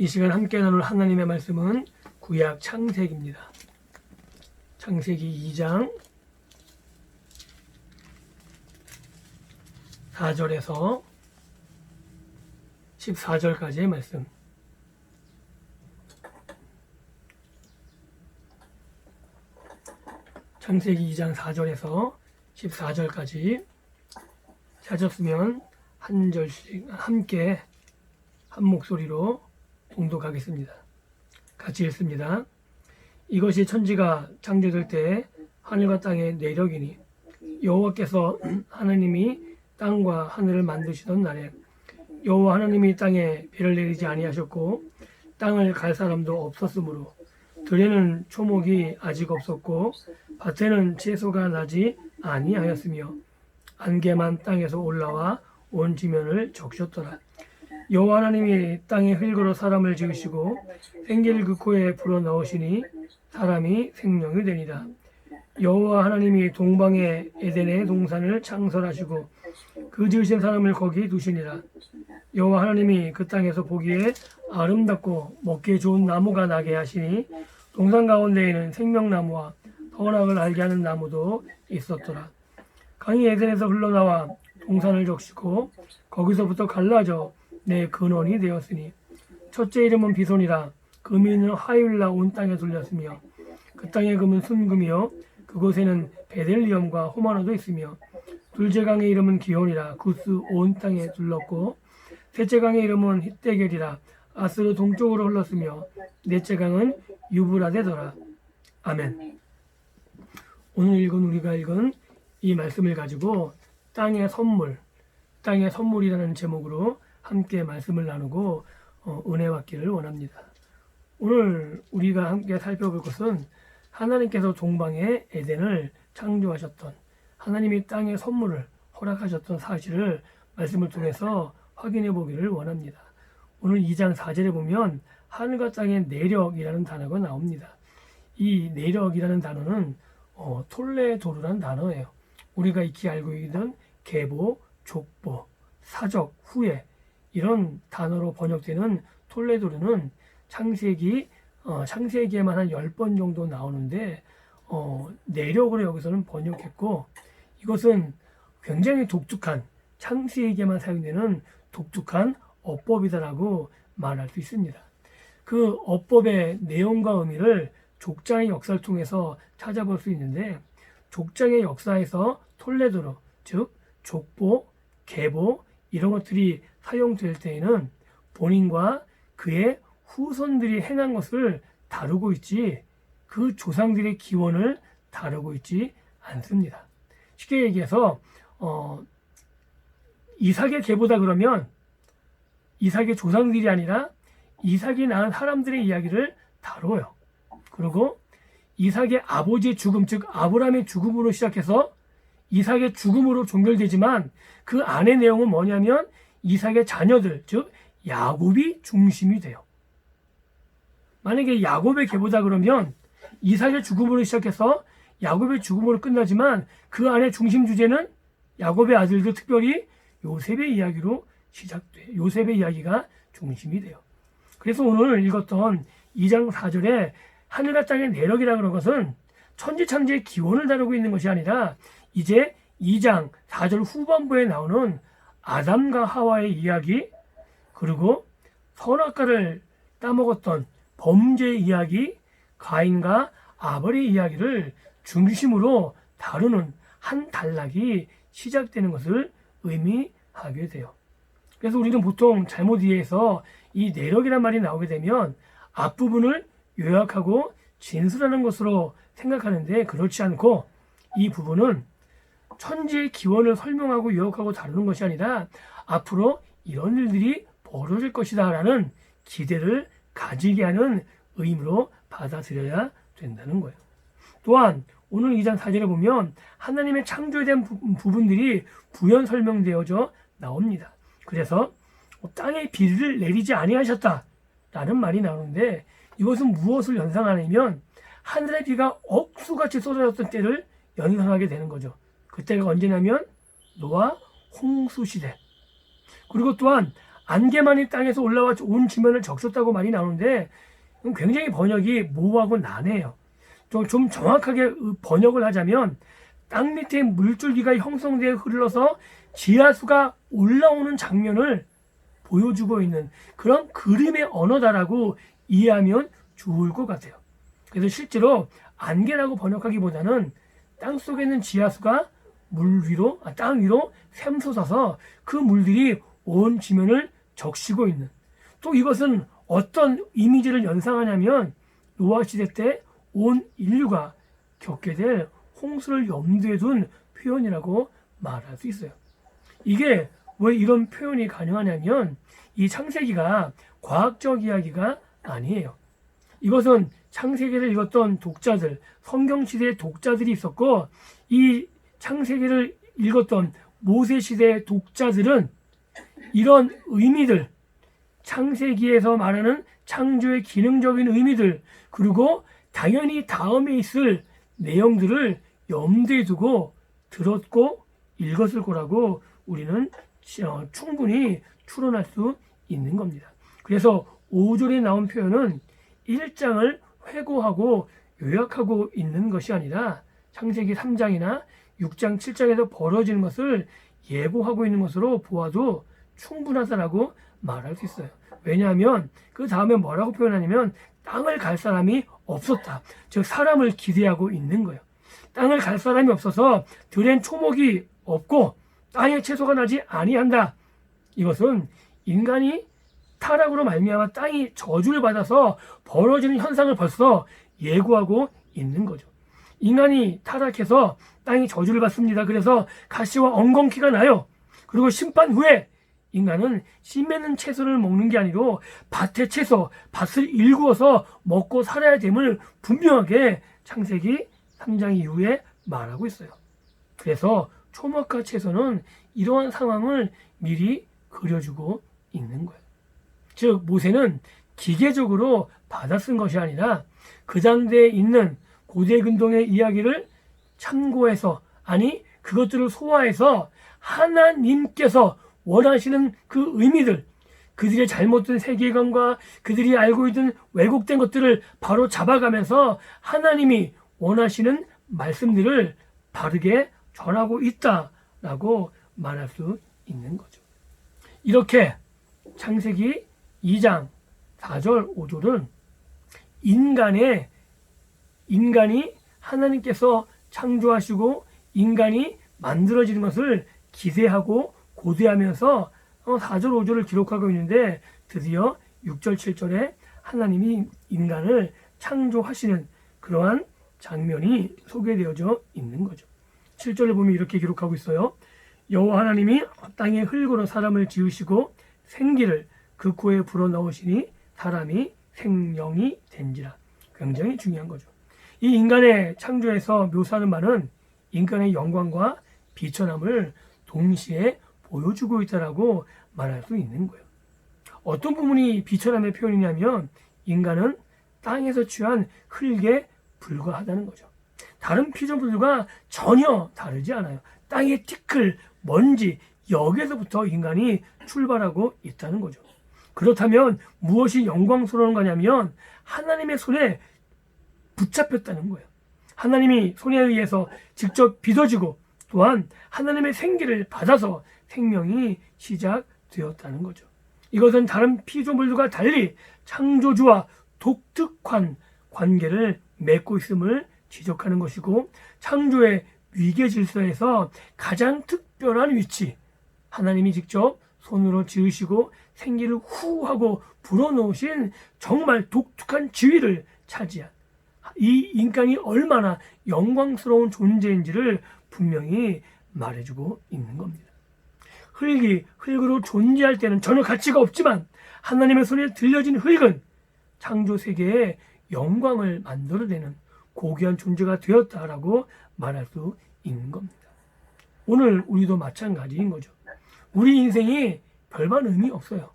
이 시간 함께 나눌 하나님의 말씀은 구약 창세기입니다. 창세기 2장 4절에서 14절까지의 말씀. 창세기 2장 4절에서 14절까지 찾았으면 한 절씩 함께 한 목소리로 봉독하겠습니다. 같이 읽습니다. 이것이 천지가 창조될 때 하늘과 땅의 내력이니 여호와께서 하나님이 땅과 하늘을 만드시던 날에 여호와 하나님이 땅에 비를 내리지 아니하셨고 땅을 갈 사람도 없었으므로 들에는 초목이 아직 없었고 밭에는 채소가 나지 아니하였으며 안개만 땅에서 올라와 온 지면을 적셨더라. 여호와 하나님이 땅의 흙으로 사람을 지으시고 생기를 그 코에 불어넣으시니 사람이 생명이 되니라. 여호와 하나님이 동방의 에덴의 동산을 창설하시고 그 지으신 사람을 거기 두시니라. 여호와 하나님이 그 땅에서 보기에 아름답고 먹기에 좋은 나무가 나게 하시니 동산 가운데에는 생명나무와 선악을 알게 하는 나무도 있었더라. 강이 에덴에서 흘러나와 동산을 적시고 거기서부터 갈라져 내 근원이 되었으니 첫째 이름은 비손이라. 금이 있는 하윌라 온 땅에 둘렸으며 그 땅의 금은 순금이요 그곳에는 베델리엄과 호마노도 있으며 둘째 강의 이름은 기혼이라. 구스 온 땅에 둘렀고 셋째 강의 이름은 힛데겔이라. 아스로 동쪽으로 흘렀으며 넷째 강은 유브라데더라. 아멘. 오늘 우리가 읽은 이 말씀을 가지고 땅의 선물이라는 제목으로 함께 말씀을 나누고 은혜 받기를 원합니다. 오늘 우리가 함께 살펴볼 것은 하나님께서 동방의 에덴을 창조하셨던, 하나님이 땅의 선물을 허락하셨던 사실을 말씀을 통해서 확인해 보기를 원합니다. 오늘 2장 4절에 보면 하늘과 땅의 내력이라는 단어가 나옵니다. 이 내력이라는 단어는 톨레도르라는 단어예요. 우리가 익히 알고 있는 계보, 족보, 사적, 후예 이런 단어로 번역되는 톨레도르는 창세기에만 한 10번 정도 나오는데 내력으로 여기서는 번역했고, 이것은 굉장히 독특한, 창세기에만 사용되는 독특한 어법이다라고 말할 수 있습니다. 그 어법의 내용과 의미를 족장의 역사를 통해서 찾아볼 수 있는데, 족장의 역사에서 톨레도르, 즉 족보, 계보 이런 것들이 사용될 때에는 본인과 그의 후손들이 행한 것을 다루고 있지 그 조상들의 기원을 다루고 있지 않습니다. 쉽게 얘기해서 이삭의 계보다 그러면 이삭의 조상들이 아니라 이삭이 낳은 사람들의 이야기를 다뤄요. 그리고 이삭의 아버지의 죽음, 즉 아브라함의 죽음으로 시작해서 이삭의 죽음으로 종결되지만 그 안의 내용은 뭐냐면 이삭의 자녀들, 즉 야곱이 중심이 돼요. 만약에 야곱의 계보다 그러면 이삭의 죽음으로 시작해서 야곱의 죽음으로 끝나지만 그 안의 중심 주제는 야곱의 아들들, 특별히 요셉의 이야기로 시작돼요. 요셉의 이야기가 중심이 돼요. 그래서 오늘 읽었던 2장 4절에 하늘과 땅의 내력이라고 하는 것은 천지창조의 기원을 다루고 있는 것이 아니라 이제 2장 4절 후반부에 나오는 아담과 하와의 이야기, 그리고 선악과를 따먹었던 범죄의 이야기, 가인과 아벨의 이야기를 중심으로 다루는 한 단락이 시작되는 것을 의미하게 돼요. 그래서 우리는 보통 잘못 이해해서 이 내력이란 말이 나오게 되면 앞부분을 요약하고 진술하는 것으로 생각하는데, 그렇지 않고 이 부분은 천지의 기원을 설명하고 요약하고 다루는 것이 아니라 앞으로 이런 일들이 벌어질 것이다 라는 기대를 가지게 하는 의미로 받아들여야 된다는 거예요. 또한 오늘 2장 4절에 보면 하나님의 창조에 대한 부분들이 부연 설명되어져 나옵니다. 그래서 땅에 비를 내리지 아니하셨다 라는 말이 나오는데, 이것은 무엇을 연상하냐면 하늘의 비가 억수같이 쏟아졌던 때를 연상하게 되는 거죠. 그때가 언제냐면 노아 홍수 시대. 그리고 또한 안개만이 땅에서 올라와 온 지면을 적셨다고 말이 나오는데 굉장히 번역이 모호하고 난해해요. 좀 정확하게 번역을 하자면 땅 밑에 물줄기가 형성되어 흘러서 지하수가 올라오는 장면을 보여주고 있는 그런 그림의 언어다라고 이해하면 좋을 것 같아요. 그래서 실제로 안개라고 번역하기보다는 땅 속에 있는 지하수가 땅 위로 샘솟아서 그 물들이 온 지면을 적시고 있는, 또 이것은 어떤 이미지를 연상하냐면 노아 시대 때 온 인류가 겪게 될 홍수를 염두에 둔 표현이라고 말할 수 있어요. 이게 왜 이런 표현이 가능하냐면 이 창세기가 과학적 이야기가 아니에요. 이것은 창세기를 읽었던 독자들, 성경시대의 독자들이 있었고, 이 창세기를 읽었던 모세시대의 독자들은 이런 의미들, 창세기에서 말하는 창조의 기능적인 의미들, 그리고 당연히 다음에 있을 내용들을 염두에 두고 들었고 읽었을 거라고 우리는 충분히 추론할 수 있는 겁니다. 그래서 5절에 나온 표현은 1장을 회고하고 요약하고 있는 것이 아니라 창세기 3장이나 6장, 7장에서 벌어지는 것을 예고하고 있는 것으로 보아도 충분하다라고 말할 수 있어요. 왜냐하면 그 다음에 뭐라고 표현하냐면 땅을 갈 사람이 없었다. 즉 사람을 기대하고 있는 거예요. 땅을 갈 사람이 없어서 들엔 초목이 없고 땅에 채소가 나지 아니한다. 이것은 인간이 타락으로 말미암아 땅이 저주를 받아서 벌어지는 현상을 벌써 예고하고 있는 거죠. 인간이 타락해서 땅이 저주를 받습니다. 그래서 가시와 엉겅퀴가 나요. 그리고 심판 후에 인간은 씨 맺는 채소를 먹는 게 아니고 밭의 채소, 밭을 일구어서 먹고 살아야 됨을 분명하게 창세기 3장 이후에 말하고 있어요. 그래서 초목과 채소는 이러한 상황을 미리 그려주고 있는 거예요. 즉 모세는 기계적으로 받아 쓴 것이 아니라 그 당대에 있는 고대 근동의 이야기를 참고해서, 아니 그것들을 소화해서 하나님께서 원하시는 그 의미들, 그들의 잘못된 세계관과 그들이 알고 있는 왜곡된 것들을 바로 잡아가면서 하나님이 원하시는 말씀들을 바르게 전하고 있다라고 말할 수 있는 거죠. 이렇게 창세기 2장 4절 5절은 인간이 하나님께서 창조하시고 인간이 만들어지는 것을 기대하고 고대하면서 4절 5절을 기록하고 있는데, 드디어 6절 7절에 하나님이 인간을 창조하시는 그러한 장면이 소개되어져 있는 거죠. 7절을 보면 이렇게 기록하고 있어요. 여호와 하나님이 땅의 흙으로 사람을 지으시고 생기를 그 코에 불어넣으시니 사람이 생명이 된지라. 굉장히 중요한 거죠. 이 인간의 창조에서 묘사하는 말은 인간의 영광과 비천함을 동시에 보여주고 있다라고 말할 수 있는 거예요. 어떤 부분이 비천함의 표현이냐면 인간은 땅에서 취한 흙에 불과하다는 거죠. 다른 피조물들과 전혀 다르지 않아요. 땅의 티끌, 먼지, 여기에서부터 인간이 출발하고 있다는 거죠. 그렇다면 무엇이 영광스러운 거냐면 하나님의 손에 붙잡혔다는 거예요. 하나님이 손에 의해서 직접 빚어지고 또한 하나님의 생기를 받아서 생명이 시작되었다는 거죠. 이것은 다른 피조물들과 달리 창조주와 독특한 관계를 맺고 있음을 지적하는 것이고, 창조의 위계 질서에서 가장 특별한 위치, 하나님이 직접 손으로 지으시고 생기를 후 하고 불어넣으신 정말 독특한 지위를 차지한 이 인간이 얼마나 영광스러운 존재인지를 분명히 말해주고 있는 겁니다. 흙이 흙으로 존재할 때는 전혀 가치가 없지만 하나님의 손에 들려진 흙은 창조 세계에 영광을 만들어내는 고귀한 존재가 되었다라고 말할 수 있는 겁니다. 오늘 우리도 마찬가지인 거죠. 우리 인생이 별반 의미 없어요.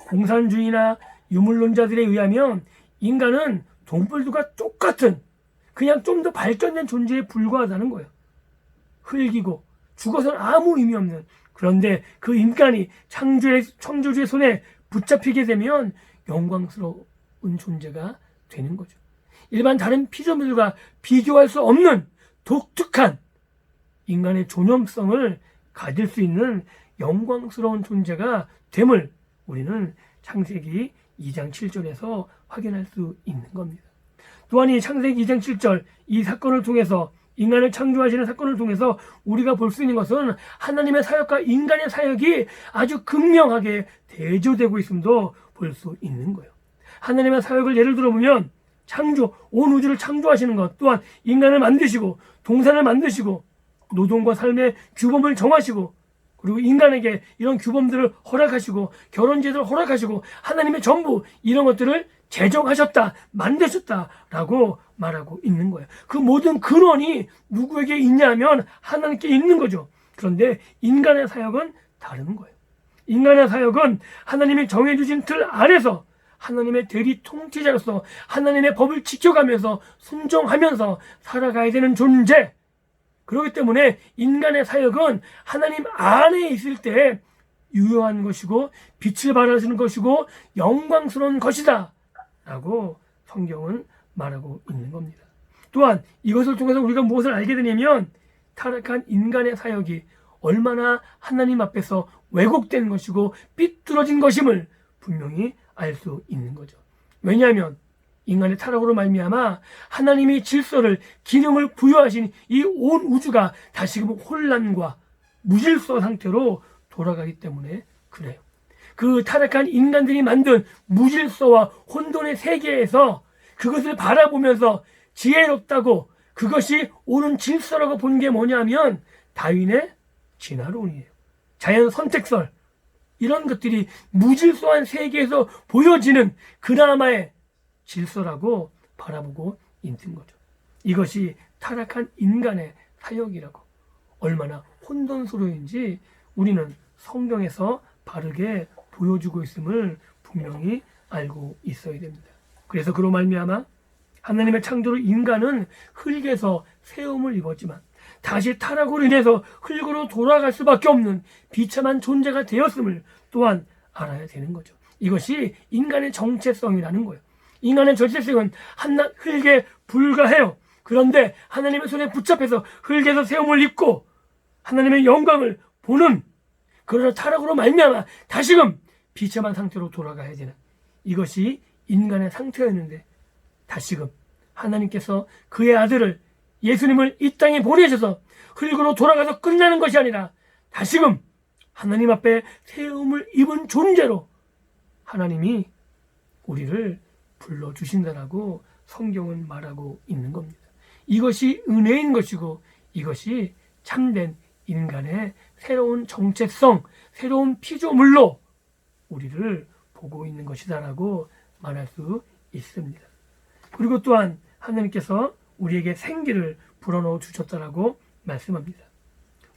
공산주의나 유물론자들에 의하면 인간은 동물들과 똑같은, 그냥 좀 더 발전된 존재에 불과하다는 거예요. 흙이고 죽어서는 아무 의미 없는 그런데 그 인간이 창조주의 손에 붙잡히게 되면 영광스러운 존재가 되는 거죠. 일반 다른 피조물과 비교할 수 없는 독특한 인간의 존엄성을 가질 수 있는 영광스러운 존재가 됨을 우리는 창세기 2장 7절에서 확인할 수 있는 겁니다. 또한 이 창세기 2장 7절 이 사건을 통해서 인간을 창조하시는 사건을 통해서 우리가 볼 수 있는 것은 하나님의 사역과 인간의 사역이 아주 극명하게 대조되고 있음도 볼 수 있는 거예요. 하나님의 사역을 예를 들어보면 온 우주를 창조하시는 것, 또한 인간을 만드시고 동산을 만드시고 노동과 삶의 규범을 정하시고 그리고 인간에게 이런 규범들을 허락하시고 결혼제도를 허락하시고 하나님의 전부 이런 것들을 제정하셨다, 만드셨다라고 말하고 있는 거예요. 그 모든 근원이 누구에게 있냐면 하나님께 있는 거죠. 그런데 인간의 사역은 다른 거예요. 인간의 사역은 하나님이 정해주신 틀 안에서 하나님의 대리 통치자로서 하나님의 법을 지켜가면서 순종하면서 살아가야 되는 존재. 그렇기 때문에 인간의 사역은 하나님 안에 있을 때 유효한 것이고 빛을 발하시는 것이고 영광스러운 것이다 라고 성경은 말하고 있는 겁니다. 또한 이것을 통해서 우리가 무엇을 알게 되냐면 타락한 인간의 사역이 얼마나 하나님 앞에서 왜곡된 것이고 삐뚤어진 것임을 분명히 알 수 있는 거죠. 왜냐하면 인간의 타락으로 말미암아 하나님이 질서를 기능을 부여하신 이 온 우주가 다시금 혼란과 무질서 상태로 돌아가기 때문에 그래요. 그 타락한 인간들이 만든 무질서와 혼돈의 세계에서 그것을 바라보면서 지혜롭다고 그것이 옳은 질서라고 본 게 뭐냐면 다윈의 진화론이에요. 자연 선택설 이런 것들이 무질서한 세계에서 보여지는 그나마의 질서라고 바라보고 있는 거죠. 이것이 타락한 인간의 사역이라고 얼마나 혼돈스러운지 우리는 성경에서 바르게 보여주고 있음을 분명히 알고 있어야 됩니다. 그래서 그로 말미암아 하나님의 창조로 인간은 흙에서 세움을 입었지만 다시 타락으로 인해서 흙으로 돌아갈 수밖에 없는 비참한 존재가 되었음을 또한 알아야 되는 거죠. 이것이 인간의 정체성이라는 거예요. 인간의 정체성은 흙에 불과해요. 그런데 하나님의 손에 붙잡혀서 흙에서 세움을 입고 하나님의 영광을 보는 그러나 타락으로 말미암아 다시금 비참한 상태로 돌아가야 되는 이것이 인간의 상태였는데 다시금 하나님께서 그의 아들을 예수님을 이 땅에 보내셔서 흙으로 돌아가서 끝나는 것이 아니라 다시금 하나님 앞에 세움을 입은 존재로 하나님이 우리를 불러주신다라고 성경은 말하고 있는 겁니다. 이것이 은혜인 것이고 이것이 참된 인간의 새로운 정체성, 새로운 피조물로 우리를 보고 있는 것이다라고 말할 수 있습니다. 그리고 또한 하나님께서 우리에게 생기를 불어넣어 주셨다라고 말씀합니다.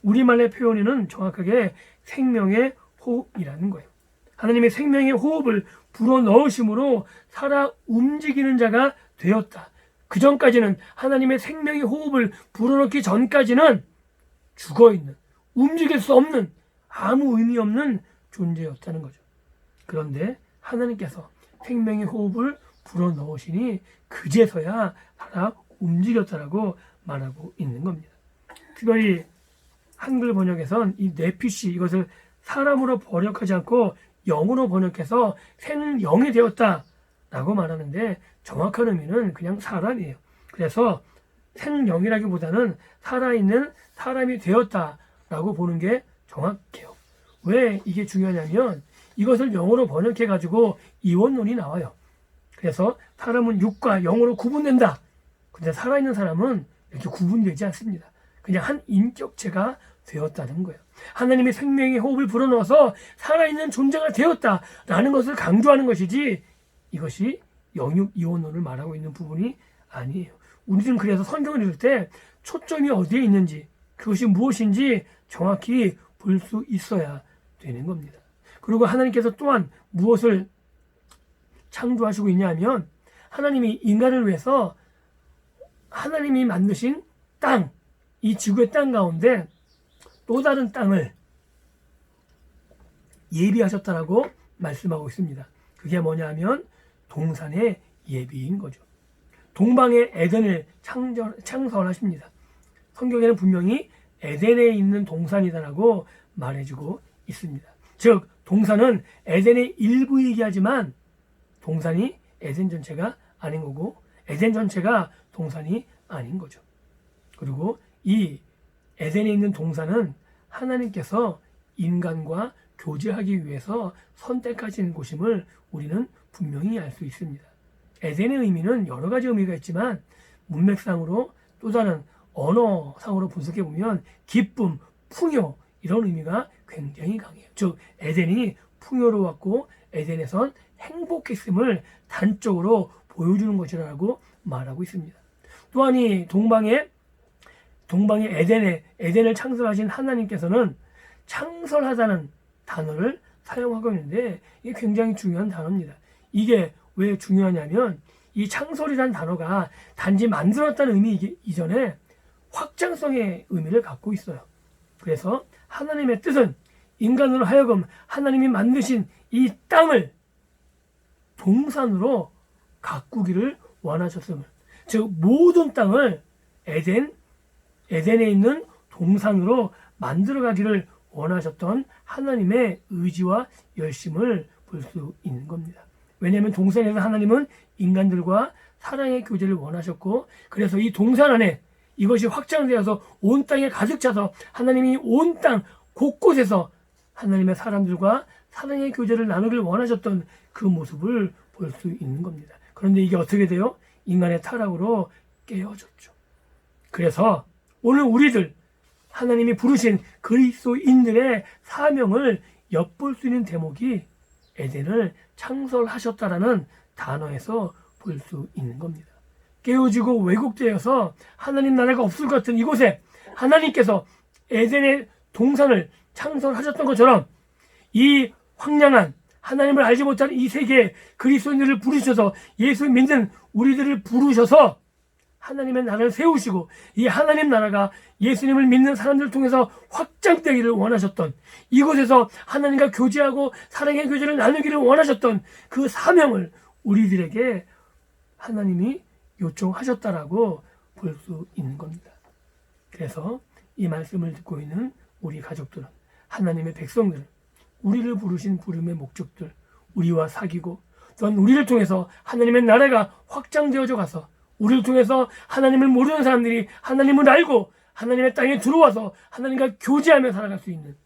우리말의 표현에는 정확하게 생명의 호흡이라는 거예요. 하나님의 생명의 호흡을 불어넣으심으로 살아 움직이는 자가 되었다. 그 전까지는 하나님의 생명의 호흡을 불어넣기 전까지는 죽어있는, 움직일 수 없는, 아무 의미 없는 존재였다는 거죠. 그런데 하나님께서 생명의 호흡을 불어넣으시니 그제서야 살아 움직였다라고 말하고 있는 겁니다. 특별히 한글 번역에선 이 네피시 이것을 사람으로 번역하지 않고 영으로 번역해서 생영이 되었다라고 말하는데 정확한 의미는 그냥 사람이에요. 그래서 생영이라기보다는 살아있는 사람이 되었다라고 보는 게 정확해요. 왜 이게 중요하냐면 이것을 영어로 번역해가지고 이원론이 나와요. 그래서 사람은 육과 영으로 구분된다. 근데 살아있는 사람은 이렇게 구분되지 않습니다. 그냥 한 인격체가 되었다는 거예요. 하나님의 생명의 호흡을 불어넣어서 살아있는 존재가 되었다라는 것을 강조하는 것이지 이것이 영육이원론을 말하고 있는 부분이 아니에요. 우리는 그래서 성경을 읽을 때 초점이 어디에 있는지 그것이 무엇인지 정확히 볼 수 있어야 되는 겁니다. 그리고 하나님께서 또한 무엇을 창조하시고 있냐 하면 하나님이 인간을 위해서 하나님이 만드신 땅, 이 지구의 땅 가운데 또 다른 땅을 예비하셨다라고 말씀하고 있습니다. 그게 뭐냐 하면 동산의 예비인 거죠. 동방의 에덴을 창설하십니다. 성경에는 분명히 에덴에 있는 동산이다라고 말해주고 있습니다. 즉 동산은 에덴의 일부이기 하지만 동산이 에덴 전체가 아닌 거고 에덴 전체가 동산이 아닌 거죠. 그리고 이 에덴에 있는 동산은 하나님께서 인간과 교제하기 위해서 선택하신 곳임을 우리는 분명히 알 수 있습니다. 에덴의 의미는 여러 가지 의미가 있지만 문맥상으로 또 다른 언어상으로 분석해 보면 기쁨, 풍요 이런 의미가 굉장히 강해요. 즉 에덴이 풍요로웠고 에덴에선 행복했음을 단적으로 보여주는 것이라고 말하고 있습니다. 또한 이 동방의 에덴을 창설하신 하나님께서는 창설하다는 단어를 사용하고 있는데 이게 굉장히 중요한 단어입니다. 이게 왜 중요하냐면 이 창설이라는 단어가 단지 만들었다는 의미 이전에 확장성의 의미를 갖고 있어요. 그래서 하나님의 뜻은 인간으로 하여금 하나님이 만드신 이 땅을 동산으로 가꾸기를 원하셨음을, 즉 모든 땅을 에덴에 있는 동산으로 만들어가기를 원하셨던 하나님의 의지와 열심을 볼 수 있는 겁니다. 왜냐하면 동산에서 하나님은 인간들과 사랑의 교제를 원하셨고 그래서 이 동산 안에 이것이 확장되어서 온 땅에 가득 차서 하나님이 온 땅 곳곳에서 하나님의 사람들과 사랑의 교제를 나누길 원하셨던 그 모습을 볼 수 있는 겁니다. 그런데 이게 어떻게 돼요? 인간의 타락으로 깨어졌죠. 그래서 오늘 우리들 하나님이 부르신 그리스도인들의 사명을 엿볼 수 있는 대목이 에덴을 창설하셨다라는 단어에서 볼 수 있는 겁니다. 깨어지고 왜곡되어서 하나님 나라가 없을 것 같은 이곳에 하나님께서 에덴의 동산을 창설하셨던 것처럼 이 황량한 하나님을 알지 못하는 이 세계에 그리스도인들을 부르셔서 예수 믿는 우리들을 부르셔서 하나님의 나라를 세우시고 이 하나님 나라가 예수님을 믿는 사람들을 통해서 확장되기를 원하셨던 이곳에서 하나님과 교제하고 사랑의 교제를 나누기를 원하셨던 그 사명을 우리들에게 하나님이 요청하셨다라고 볼 수 있는 겁니다. 그래서 이 말씀을 듣고 있는 우리 가족들은 하나님의 백성들은 우리를 부르신 부름의 목적들, 우리와 사귀고 또한 우리를 통해서 하나님의 나라가 확장되어져 가서 우리를 통해서 하나님을 모르는 사람들이 하나님을 알고 하나님의 땅에 들어와서 하나님과 교제하며 살아갈 수 있는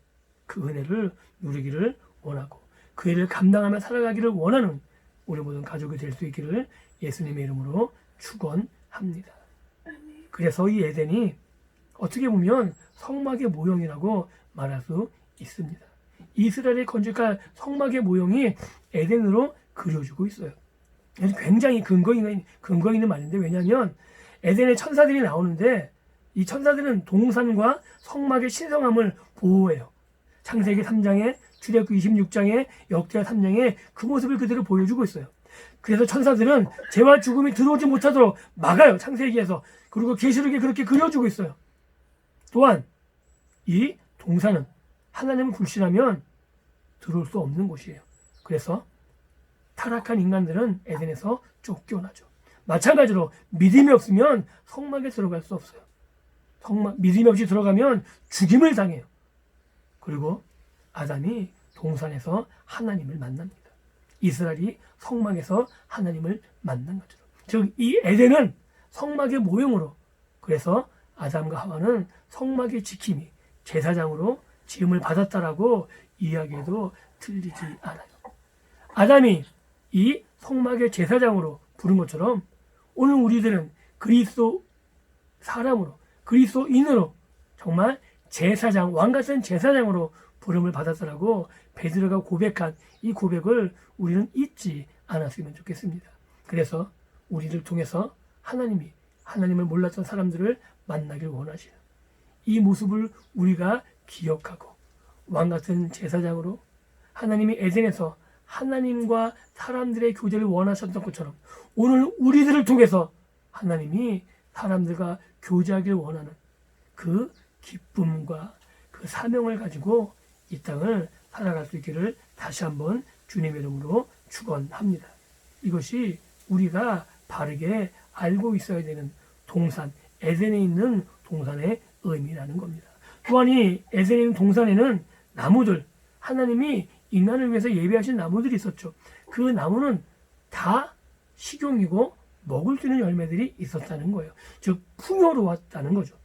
그 은혜를 누리기를 원하고 그 일을 감당하며 살아가기를 원하는 우리 모든 가족이 될 수 있기를 예수님의 이름으로 축원합니다. 그래서 이 에덴이 어떻게 보면 성막의 모형이라고 말할 수 있습니다. 이스라엘의 건축할 성막의 모형이 에덴으로 그려지고 있어요. 굉장히 근거 있는 말인데 왜냐하면 에덴의 천사들이 나오는데 이 천사들은 동산과 성막의 신성함을 보호해요. 창세기 3장에 출애굽기 26장에 역대하 3장에 그 모습을 그대로 보여주고 있어요. 그래서 천사들은 죄와 죽음이 들어오지 못하도록 막아요. 창세기에서. 그리고 계시록에 그렇게 그려주고 있어요. 또한 이 동산은 하나님을 불신하면 들어올 수 없는 곳이에요. 그래서 타락한 인간들은 에덴에서 쫓겨나죠. 마찬가지로 믿음이 없으면 성막에 들어갈 수 없어요. 믿음이 없이 들어가면 죽임을 당해요. 그리고 아담이 동산에서 하나님을 만납니다. 이스라엘이 성막에서 하나님을 만난 것처럼. 즉 이 에덴은 성막의 모형으로 그래서 아담과 하와는 성막의 지킴이 제사장으로 지음을 받았다라고 이야기해도 틀리지 않아요. 아담이 이 성막의 제사장으로 부른 것처럼 오늘 우리들은 그리스도 사람으로 그리스도인으로 정말 제사장 왕같은 제사장으로 부름을 받았다라고 베드로가 고백한 이 고백을 우리는 잊지 않았으면 좋겠습니다. 그래서 우리를 통해서 하나님이 하나님을 몰랐던 사람들을 만나길 원하시는 이 모습을 우리가 기억하고 왕같은 제사장으로 하나님이 에덴에서 하나님과 사람들의 교제를 원하셨던 것처럼 오늘 우리들을 통해서 하나님이 사람들과 교제하길 원하는 그 기쁨과 그 사명을 가지고 이 땅을 살아갈 수 있기를 다시 한번 주님의 이름으로 축원합니다. 이것이 우리가 바르게 알고 있어야 되는 동산, 에덴에 있는 동산의 의미라는 겁니다. 또한 이 에덴에 있는 동산에는 나무들, 하나님이 인간을 위해서 예비하신 나무들이 있었죠. 그 나무는 다 식용이고 먹을 수 있는 열매들이 있었다는 거예요. 즉 풍요로웠다는 거죠.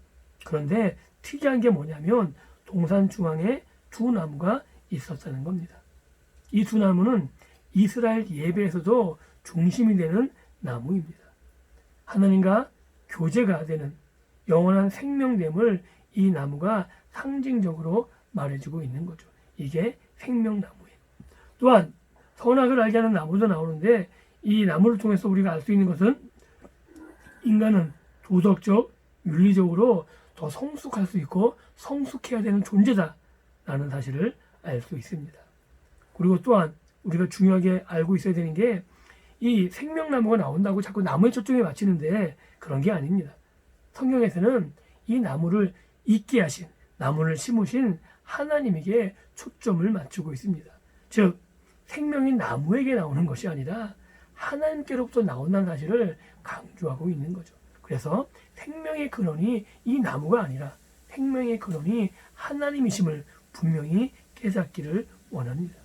그런데 특이한 게 뭐냐면 동산 중앙에 두 나무가 있었다는 겁니다. 이 두 나무는 이스라엘 예배에서도 중심이 되는 나무입니다. 하나님과 교제가 되는 영원한 생명됨을 이 나무가 상징적으로 말해주고 있는 거죠. 이게 생명나무예요. 또한 선악을 알게 하는 나무도 나오는데 이 나무를 통해서 우리가 알 수 있는 것은 인간은 도덕적, 윤리적으로 더 성숙할 수 있고 성숙해야 되는 존재다라는 사실을 알 수 있습니다. 그리고 또한 우리가 중요하게 알고 있어야 되는 게 이 생명나무가 나온다고 자꾸 나무에 초점이 맞추는데 그런 게 아닙니다. 성경에서는 이 나무를 있게 하신, 나무를 심으신 하나님에게 초점을 맞추고 있습니다. 즉 생명인 나무에게 나오는 것이 아니라 하나님께로부터 나온다는 사실을 강조하고 있는 거죠. 그래서 생명의 근원이 이 나무가 아니라 생명의 근원이 하나님이심을 분명히 깨닫기를 원합니다.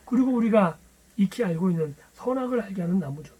그리고 우리가 익히 알고 있는 선악을 알게 하는 나무죠.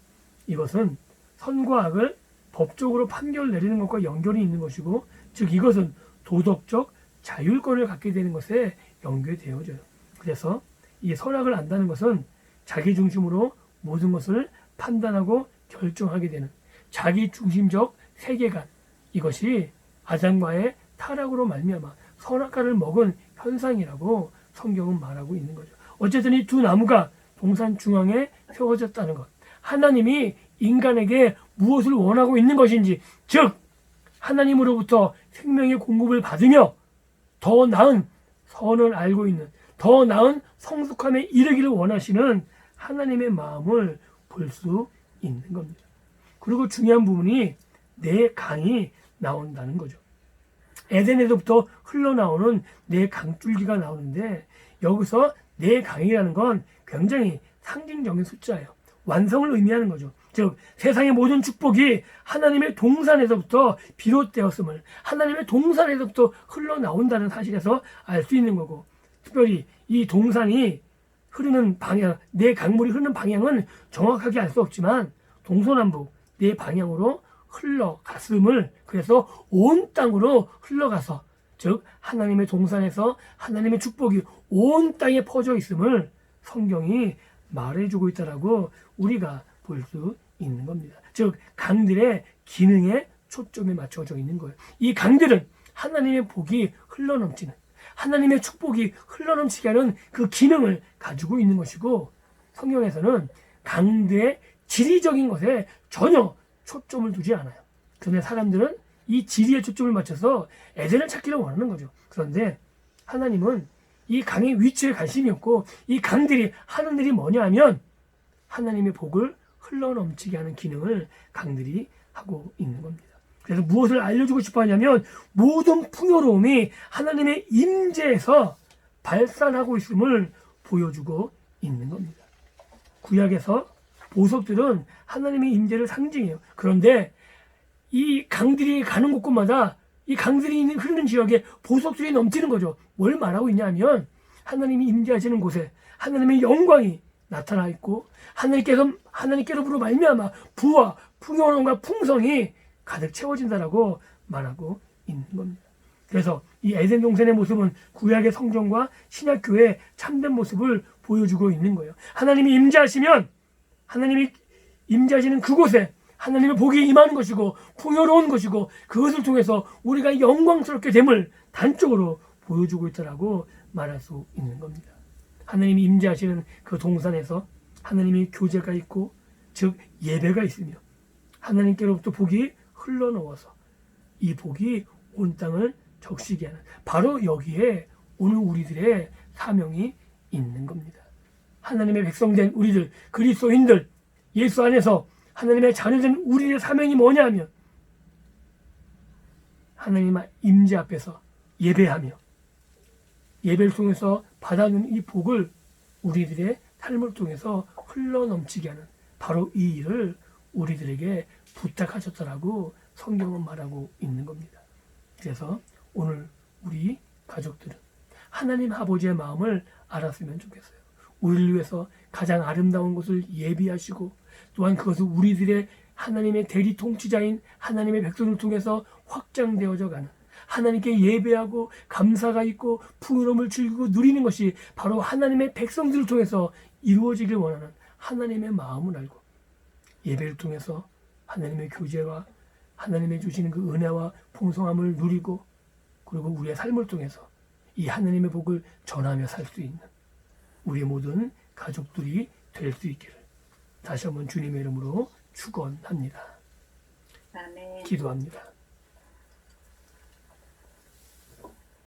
이것은 선과 악을 법적으로 판결 내리는 것과 연결이 있는 것이고, 즉 이것은 도덕적 자율권을 갖게 되는 것에 연결되어져요. 그래서 이 선악을 안다는 것은 자기 중심으로 모든 것을 판단하고 결정하게 되는 자기 중심적 세계관, 이것이 아담과의 타락으로 말미암아 선악과를 먹은 현상이라고 성경은 말하고 있는 거죠. 어쨌든 이 두 나무가 동산 중앙에 세워졌다는 것, 하나님이 인간에게 무엇을 원하고 있는 것인지, 즉 하나님으로부터 생명의 공급을 받으며 더 나은 선을 알고 있는, 더 나은 성숙함에 이르기를 원하시는 하나님의 마음을 볼 수 있는 겁니다. 그리고 중요한 부분이 네 강이 나온다는 거죠. 에덴에서부터 흘러나오는 네 강줄기가 나오는데, 여기서 네 강이라는 건 굉장히 상징적인 숫자예요. 완성을 의미하는 거죠. 즉 세상의 모든 축복이 하나님의 동산에서부터 비롯되었음을, 하나님의 동산에서부터 흘러나온다는 사실에서 알 수 있는 거고, 특별히 이 동산이 흐르는 방향, 네 강물이 흐르는 방향은 정확하게 알 수 없지만 동서남북 네 방향으로 흘러갔음을, 그래서 온 땅으로 흘러가서, 즉 하나님의 동산에서 하나님의 축복이 온 땅에 퍼져 있음을 성경이 말해주고 있다라고 우리가 볼 수 있는 겁니다. 즉 강들의 기능에 초점이 맞춰져 있는 거예요. 이 강들은 하나님의 복이 흘러넘치는, 하나님의 축복이 흘러넘치게 하는 그 기능을 가지고 있는 것이고, 성경에서는 강들의 지리적인 것에 전혀 초점을 두지 않아요. 그런데 사람들은 이 지리에 초점을 맞춰서 에덴을 찾기를 원하는 거죠. 그런데 하나님은 이 강의 위치에 관심이 없고, 이 강들이 하는 일이 뭐냐 하면 하나님의 복을 흘러넘치게 하는 기능을 강들이 하고 있는 겁니다. 그래서 무엇을 알려주고 싶어 하냐면 모든 풍요로움이 하나님의 임재에서 발산하고 있음을 보여주고 있는 겁니다. 구약에서 보석들은 하나님의 임재를 상징해요. 그런데 이 강들이 가는 곳곳마다 이 강들이 있는 흐르는 지역에 보석들이 넘치는 거죠. 뭘 말하고 있냐면 하나님이 임재하시는 곳에 하나님의 영광이 나타나 있고, 하나님께로부터 말미암아 부와 풍요로움과 풍성이 가득 채워진다라고 말하고 있는 겁니다. 그래서 이 에덴 동산의 모습은 구약의 성전과 신약 교회의 참된 모습을 보여주고 있는 거예요. 하나님이 임재하시면, 하나님이 임재하시는 그곳에 하나님의 복이 임하는 것이고 풍요로운 것이고, 그것을 통해서 우리가 영광스럽게 됨을 단적으로 보여주고 있다라고 말할 수 있는 겁니다. 하나님이 임재하시는 그 동산에서 하나님의 교제가 있고, 즉 예배가 있으며 하나님께로부터 복이 흘러나와서 이 복이 온 땅을 적시게 하는, 바로 여기에 오늘 우리들의 사명이 있는 겁니다. 하나님의 백성된 우리들, 그리스도인들, 예수 안에서 하나님의 자녀된 우리의 사명이 뭐냐 하면 하나님의 임재 앞에서 예배하며, 예배를 통해서 받아는 이 복을 우리들의 삶을 통해서 흘러넘치게 하는 바로 이 일을 우리들에게 부탁하셨다라고 성경은 말하고 있는 겁니다. 그래서 오늘 우리 가족들은 하나님 아버지의 마음을 알았으면 좋겠어요. 우리를 위해서 가장 아름다운 것을 예비하시고 또한 그것을 우리들의 하나님의 대리 통치자인 하나님의 백성을 통해서 확장되어져 가는 하나님께 예배하고 감사가 있고 풍요로움을 즐기고 누리는 것이 바로 하나님의 백성들을 통해서 이루어지길 원하는 하나님의 마음을 알고 예배를 통해서 하나님의 교제와 하나님의 주시는 그 은혜와 풍성함을 누리고 그리고 우리의 삶을 통해서 이 하나님의 복을 전하며 살 수 있는 우리 모든 가족들이 될 수 있기를 다시 한번 주님의 이름으로 축원합니다. 아멘. 기도합니다.